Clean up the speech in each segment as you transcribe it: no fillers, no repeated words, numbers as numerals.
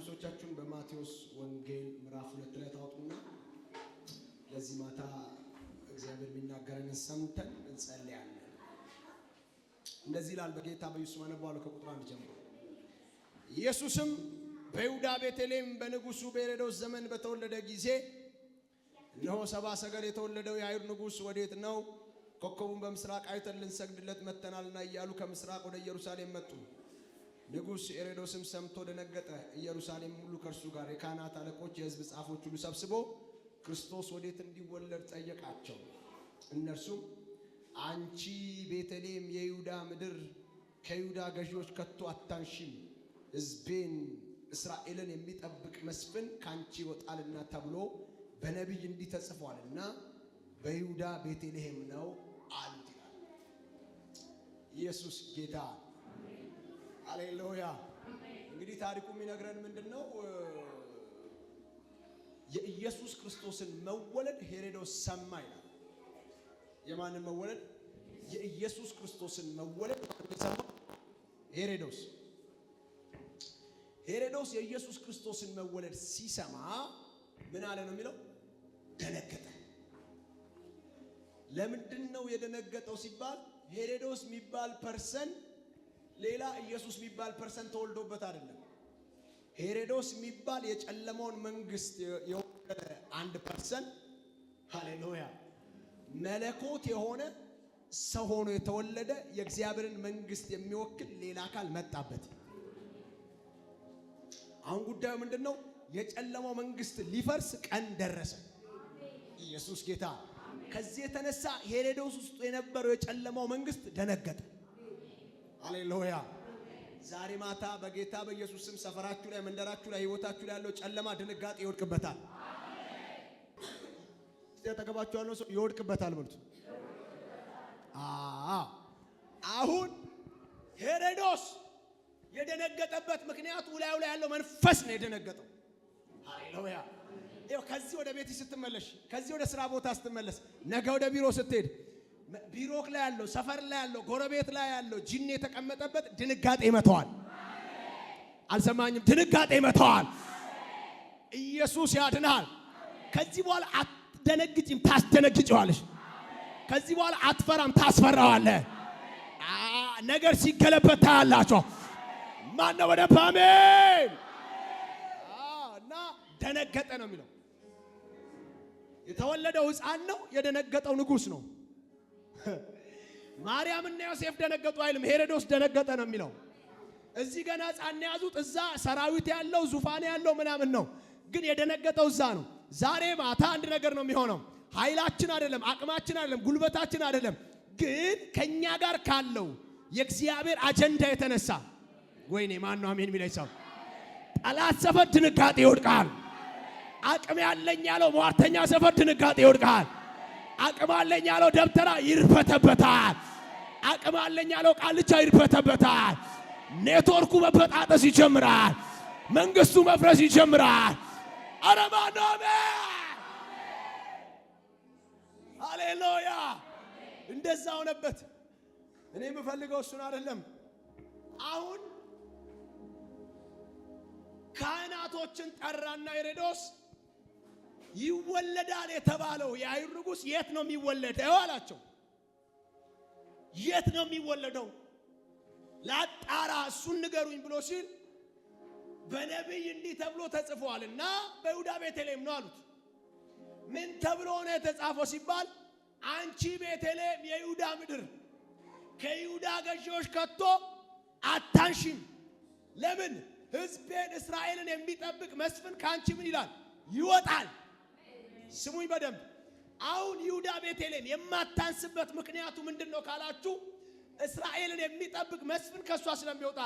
ነፍሶቻችሁን በማቴዎስ ወንጌል ምዕራፍ 2 ላይ ታውጡና ለዚህ ማታ እግዚአብሔር የሚናገረን ሰምተን እንጸልያለን። እንደዚህ ይላል በጌታ በኢየሱስ ማነባለው ከቁጥር 1 ጀምሮ። ኢየሱስም በይሁዳ ቤተልሔም በንጉሱ በሄሮድስ ዘመን በተወለደ ጊዜ እነሆ ሰብአ ሰገል የተወለደው የአይሁድ ንጉስ ወዴት ነው? ኮከቡን በምስራቅ አይተን ልንሰግድለት መጥተናልና እያሉ ከምስራቅ ወደ ኢየሩሳሌም መጡ። ንጉስ ሄሮድስም ሰምቶ ደነገጠ። ኢየሩሳሌም ሁሉ ከእርሱ ጋር የካህናት አለቆች የሕዝብ ጻፎች ሁሉ ሰብስቦ ክርስቶስ ወዴት እንዲወለድ ጠየቃቸው። እነርሱም አንቺ ቤተልሔም የይሁዳ ምድር ከይሁዳ ገዢዎች ከቶ አታንሺም፣ ሕዝቤን እስራኤልን የሚጠብቅ መስፍን ካንቺ ይወጣልና ተብሎ በነቢይ እንዲህ ተጽፏልና በይሁዳ ቤተልሔም ነው አሉት ይላል። ኢየሱስ ጌታ ሃሌሉያ። እንግዲህ ታሪኩ የሚነግረን ምንድነው? የኢየሱስ ክርስቶስን መወለድ ሄሮድስ ሰማ ይላል። የማንን መወለድ? የኢየሱስ ክርስቶስን መወለድ ሰማ ሄሮድስ። ሄሮድስ የኢየሱስ ክርስቶስን መወለድ ሲሰማ ምን አለ ነው የሚለው? ደነገጠ። ለምንድን ነው የደነገጠው ሲባል ሄሮድስ የሚባል ፐርሰን ሌላ ኢየሱስ የሚባል ፐርሰን ተወልዶበት አይደለም። ሄሮድስ የሚባል የጨለማውን መንግስት የወለደ አንድ ፐርሰን ሃሌሉያ፣ መለኮት የሆነ ሰው ሆኖ የተወለደ የእግዚአብሔርን መንግስት የሚወክል ሌላ አካል መጣበት። አሁን ጉዳዩ ምንድነው? የጨለማው መንግስት ሊፈርስ ቀን ደረሰ። ኢየሱስ ጌታ። ከዚህ የተነሳ ሄሮድስ ውስጥ የነበረው የጨለማው መንግስት ደነገጠ። ሃሌሉያ። ዛሬ ማታ በጌታ በኢየሱስ ስም ሰፈራችሁ ላይ፣ መንደራችሁ ላይ፣ ህይወታችሁ ላይ ያለው ጨለማ ድንጋጤ ይወድቅበታል። ተጠቀባችሁ ያለው ሰው ይወድቅበታል ብሉት። አሁን ሄሮድስ የደነገጠበት ምክንያቱ ላዩ ላይ ያለው መንፈስ ነው የደነገጠው። ሃሌሉያ። ይኸው ከዚህ ወደ ቤት ስትመለሽ፣ ከዚህ ወደ ስራ ቦታ ስትመለስ፣ ነገ ወደ ቢሮ ስትሄድ፣ ቢሮክ ላይ ያለው፣ ሰፈር ላይ ያለው፣ ጎረቤት ላይ ያለው ጂኒ የተቀመጠበት ድንጋጤ ይመታዋል። አልሰማኝም? ድንጋጤ ይመታዋል። ኢየሱስ ያድናል። ከዚህ በኋላ አትደነግጪም፣ ታስደነግጪዋለሽ። ከዚህ በኋላ አትፈራም፣ ታስፈራዋለህ። ነገር ሲገለበት ታያላችሁ። ማነው ወደ አሜን? እና ደነገጠ ነው የሚለው። የተወለደው ሕፃን ነው፣ የደነገጠው ንጉስ ነው። ማርያምና ዮሴፍ ደነገጡ አይልም፣ ሄሮድስ ደነገጠ ነው የሚለው። እዚህ ገና ሕፃን ያዙት፣ እዛ ሰራዊት ያለው ዙፋን ያለው ምናምን ነው፣ ግን የደነገጠው እዛ ነው። ዛሬ ማታ አንድ ነገር ነው የሚሆነው። ኃይላችን አይደለም፣ አቅማችን አይደለም፣ ጉልበታችን አይደለም፣ ግን ከኛ ጋር ካለው የእግዚአብሔር አጀንዳ የተነሳ ወይኔ ማን ነው አሜን የሚለኝ ሰው? ጠላት ሰፈር ድንጋጤ ይወድቃል። አቅም ያለኝ ያለው ሟርተኛ ሰፈር ድንጋጤ ይወድቃል። አቅም አለኝ ያለው ደብተራ ይርፈተበታል። አቅም አለኝ ያለው ቃልቻ ይርፈተበታል። ኔትወርኩ መበጣጠስ ይጀምራል። መንግስቱ መፍረስ ይጀምራል። አረ ማን ነው አሜን? ሃሌሉያ። እንደዛ ሆነበት። እኔ የምፈልገው እሱን አይደለም። አሁን ካህናቶችን ጠራና ሄሮድስ ይወለዳል የተባለው የአይሁድ ንጉስ የት ነው የሚወለደው አላቸው። የት ነው የሚወለደው ላጣራ፣ እሱን ንገሩኝ ብሎ ሲል በነቢይ እንዲህ ተብሎ ተጽፏልና በይሁዳ ቤተልሔም ነው አሉት። ምን ተብሎ ነው የተጻፈው ሲባል አንቺ ቤተልሔም የይሁዳ ምድር ከይሁዳ ገዢዎች ከቶ አታንሺም። ለምን? ሕዝቤን እስራኤልን የሚጠብቅ መስፍን ካንቺ ምን ይላል? ይወጣል። ስሙኝ በደንብ። አሁን ይሁዳ ቤተልሔም የማታንስበት ምክንያቱ ምንድነው ካላችሁ፣ እስራኤልን የሚጠብቅ መስፍን ከሷ ስለሚወጣ።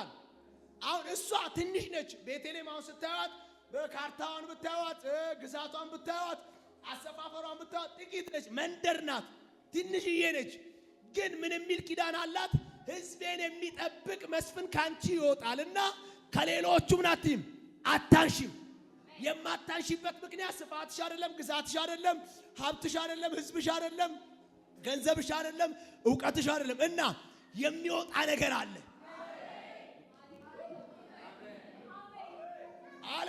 አሁን እሷ ትንሽ ነች። ቤተልሔም አሁን ስታዩት፣ በካርታዋን ብታዩት፣ ግዛቷን ብታዩት፣ አሰፋፈሯን ብታዩት ጥቂት ነች፣ መንደር ናት፣ ትንሽዬ ነች። ግን ምን የሚል ኪዳን አላት? ሕዝቤን የሚጠብቅ መስፍን ካንቺ ይወጣልና ከሌሎቹ ምናትም አታንሺም። የማታንሺበት ምክንያት ስፋትሽ አይደለም፣ ግዛትሽ አይደለም፣ ሀብትሽ አይደለም፣ ህዝብሽ አይደለም፣ ገንዘብሽ አይደለም፣ ዕውቀትሽ አይደለም። እና የሚወጣ ነገር አለ።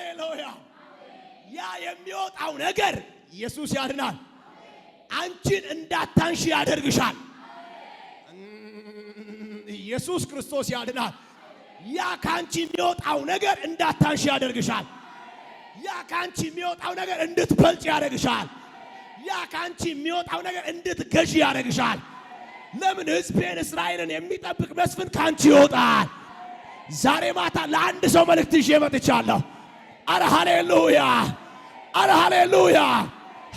ሃሌሉያ። ያ የሚወጣው ነገር ኢየሱስ ያድናል። አንቺን እንዳታንሺ ያደርግሻል። ኢየሱስ ክርስቶስ ያድናል። ያ ካንቺ የሚወጣው ነገር እንዳታንሺ ያደርግሻል። ያ ካንቺ የሚወጣው ነገር እንድትበልጭ ያደርግሻል። ያ ካንቺ የሚወጣው ነገር እንድትገዢ ያደርግሻል። ለምን ሕዝቤን እስራኤልን የሚጠብቅ መስፍን ካንቺ ይወጣል። ዛሬ ማታ ለአንድ ሰው መልእክት ይዤ መጥቻለሁ። አረ ሃሌሉያ፣ አረ ሃሌሉያ።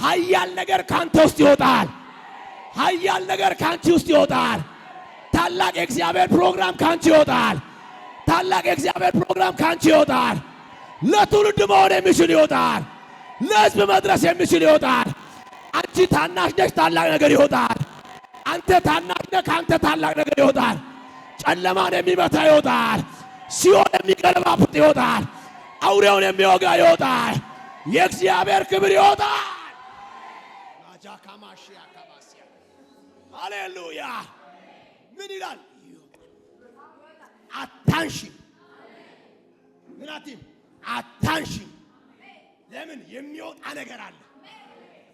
ኃያል ነገር ካንተ ውስጥ ይወጣል። ኃያል ነገር ካንቺ ውስጥ ይወጣል። ታላቅ የእግዚአብሔር ፕሮግራም ካንቺ ይወጣል። ታላቅ የእግዚአብሔር ፕሮግራም ካንቺ ይወጣል። ለትውልድ መሆን የሚችል ይወጣል። ለሕዝብ መድረስ የሚችል ይወጣል። አንቺ ታናሽ ነሽ፣ ታላቅ ነገር ይወጣል። አንተ ታናሽ ነህ፣ ካንተ ታላቅ ነገር ይወጣል። ጨለማን የሚመታ ይወጣል። ሲኦል የሚገለባብጥ ይወጣል። አውሬውን የሚወጋ ይወጣል። የእግዚአብሔር ክብር ይወጣል። ሃሌሉያ። ምን ይላል? አታንሺ። ምናቲም አታንሺ። ለምን? የሚወጣ ነገር አለ።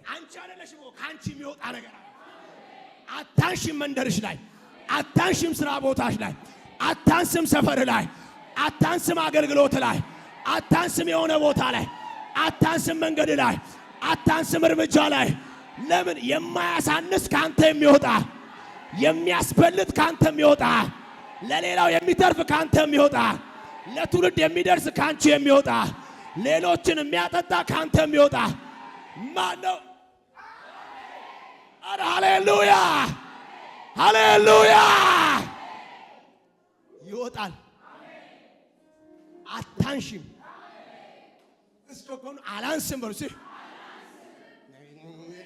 አንቺ አይደለሽም፣ ካንቺ የሚወጣ ነገር አለ። አታንሽም። መንደርሽ ላይ አታንሽም። ስራ ቦታሽ ላይ አታንስም። ሰፈር ላይ አታንስም። አገልግሎት ላይ አታንስም። የሆነ ቦታ ላይ አታንስም። መንገድ ላይ አታንስም። እርምጃ ላይ ለምን? የማያሳንስ ካንተ የሚወጣ የሚያስበልጥ ካንተ የሚወጣ ለሌላው የሚተርፍ ካንተ የሚወጣ ለትውልድ የሚደርስ ካንቺ የሚወጣ ሌሎችን የሚያጠጣ ካንተ የሚወጣ ማን ነው? አረ ሃሌሉያ፣ ሃሌሉያ። ይወጣል። አታንሽም። እስቶኮን አላንስም በሉ።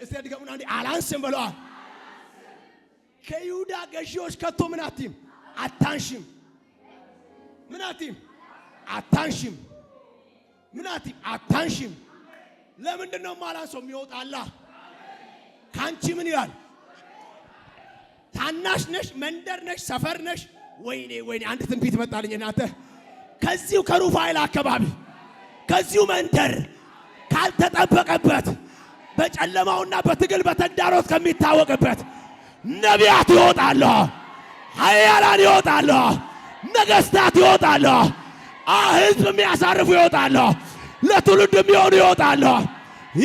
እስቲ ድገሙና እንዴ አላንስም በለዋል። ከይሁዳ ገዢዎች ከቶ ምን አትይም? አታንሽም። ምን አትይም? አታንሽም። ምን አትይም? አታንሽም። ለምንድን ነው ማላንሰው? የሚወጣላ ካንቺ ምን ይላል? ታናሽ ነሽ፣ መንደር ነሽ፣ ሰፈር ነሽ። ወይኔ ወይኔ፣ አንድ ትንቢት መጣልኝ እናንተ። ከዚሁ ከሩፋኤል አካባቢ ከዚሁ መንደር ካልተጠበቀበት በጨለማውና በትግል በተግዳሮት ከሚታወቅበት ነቢያት ይወጣሉ፣ ኃያላን ይወጣሉ፣ ነገሥታት ይወጣሉ፣ ሕዝብ የሚያሳርፉ ይወጣሉ፣ ለትውልድ የሚሆኑ ይወጣሉ።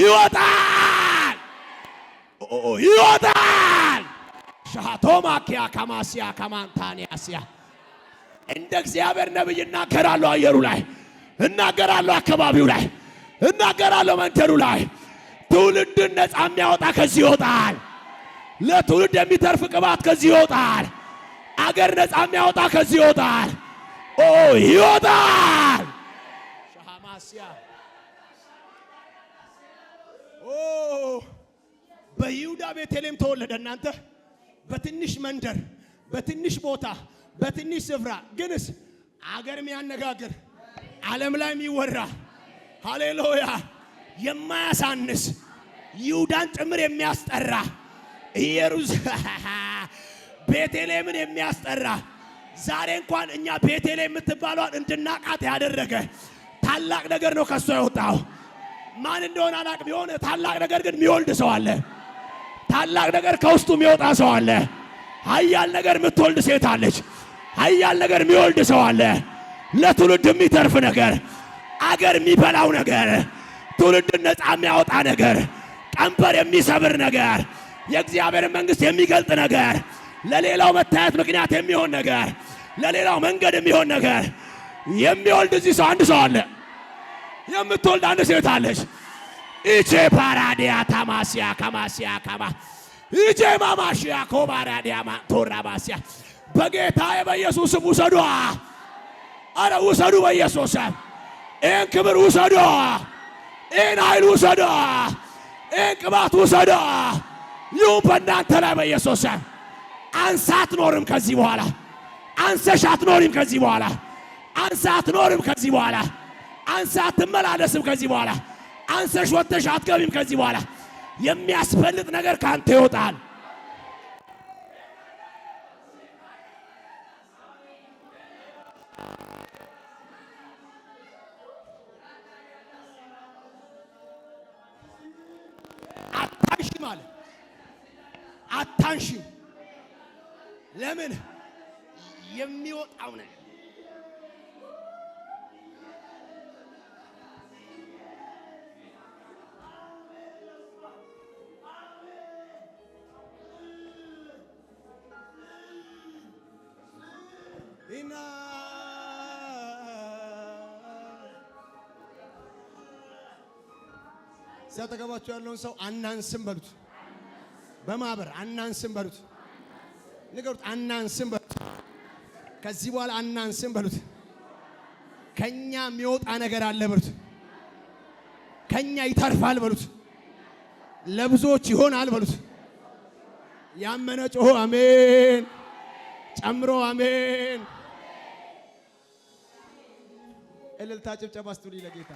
ይወጣል፣ ይወጣል። ሻቶማኪያ ከማሲያ ከማንታኒያሲያ እንደ እግዚአብሔር ነብይ እናገራለሁ። አየሩ ላይ እናገራለሁ፣ አካባቢው ላይ እናገራለሁ፣ መንደሩ ላይ ትውልድን ነፃ የሚያወጣ ከዚህ ይወጣል። ለትውልድ የሚተርፍ ቅባት ከዚህ ይወጣል። አገር ነፃ የሚያወጣ ከዚህ ይወጣል። ይወጣል። ሻማሲያ በይሁዳ ቤተልሔም ተወለደ። እናንተ በትንሽ መንደር፣ በትንሽ ቦታ፣ በትንሽ ስፍራ ግንስ አገር የሚያነጋግር ዓለም ላይ የሚወራ ሃሌሉያ የማያሳንስ ይሁዳን ጭምር የሚያስጠራ ቤተልሔምን የሚያስጠራ ዛሬ እንኳን እኛ ቤተልሔም የምትባሏን እንድናቃት ያደረገ ታላቅ ነገር ነው ከሷ የወጣው። ማን እንደሆነ አላቅም። የሆነ ታላቅ ነገር ግን የሚወልድ ሰው አለ። ታላቅ ነገር ከውስጡ የሚወጣ ሰው አለ። ኃያል ነገር የምትወልድ ሴት አለች። ኃያል ነገር የሚወልድ ሰው አለ። ለትውልድ የሚተርፍ ነገር፣ አገር የሚበላው ነገር፣ ትውልድን ነፃ የሚያወጣ ነገር፣ ቀንበር የሚሰብር ነገር፣ የእግዚአብሔር መንግሥት የሚገልጥ ነገር፣ ለሌላው መታየት ምክንያት የሚሆን ነገር፣ ለሌላው መንገድ የሚሆን ነገር የሚወልድ እዚህ ሰው አንድ ሰው አለ። የምትወልድ አንድ ሴት አለች። ኢቼ ፓራዲያ ታማሲያ ካማሲያ ካማ ኢቼ ማማሺያ ኮባራዲያ ማቶራባሲያ በጌታዬ በኢየሱስ ስም ውሰዱ። አረ ውሰዱ፣ በኢየሱስ ስም ይህን ክብር ውሰዱ፣ ይህን ኃይል ውሰዱ፣ ይህን ቅባት ውሰዱ። ይሁን በእናንተ ላይ በኢየሱስ ስም። አንሳ አትኖርም ከዚህ በኋላ። አንሰሽ አትኖሪም ከዚህ በኋላ። አንሳ አትኖርም ከዚህ በኋላ። አንሳ አትመላለስም ከዚህ በኋላ። አንሰሽ ወጥተሽ አትገቢም ከዚህ በኋላ። የሚያስፈልጥ ነገር ካንተ ይወጣል። አታንሽም አለ። አታንሽም። ለምን? የሚወጣው ነገር ኢና ሲያጠገባችሁ ያለውን ሰው አናንስም በሉት። በማህበር አናንስም በሉት። ንገሩት፣ አናንስም በሉት። ከዚህ በኋላ አናንስም በሉት። ከኛ የሚወጣ ነገር አለ በሉት። ከኛ ይተርፋል በሉት። ለብዙዎች ይሆናል በሉት። ያመነ ጮሆ አሜን፣ ጨምሮ አሜን። እልልታ ጭብጨባ ስጡልኝ ለጌታ።